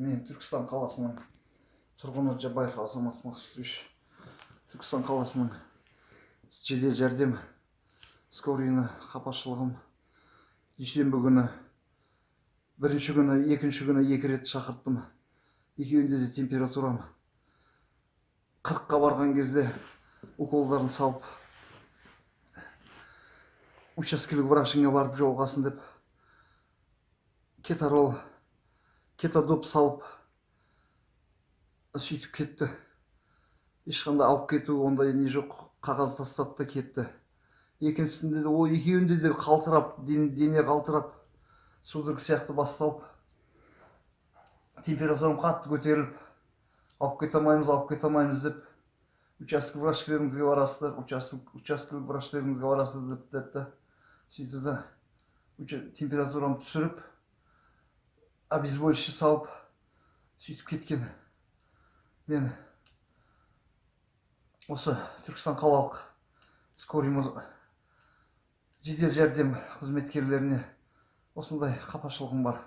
Мен Түркістан қаласының тұрғыны Жабаев Азамат Мақсутович. Түркістан қаласының жедел жәрдем скорыйны қапашылығым дүйсенбі күні бірінші күні, екінші күні 2 рет шақырттым. Екеуінде де температурам 40-қа барған кезде уколдарын салып, учаскелік врачыңа барып жолғасын деп кетарол, кетадоп салып сөйтіп кетті. Ешқандай алып кету ондай не жоқ, қағаз тастады да кетті. Екіншісінде де ол екеуінде де қалтырап, дене қалтырап, судорог сияқты басталып, температурам қатты көтеріліп, алып кете алмаймыз деп, учаскелік врачтарыңызға барасыздар, учаскелік врачтарыңызға барасыздар деп деді. Сөйтіп температурам түсіріп, обезболивающий салып, сөйтіп кеткен. Мен осы Түркістан қалалық скорыйымыз жедел жәрдем қызметкерлеріне осындай қапашылығым бар.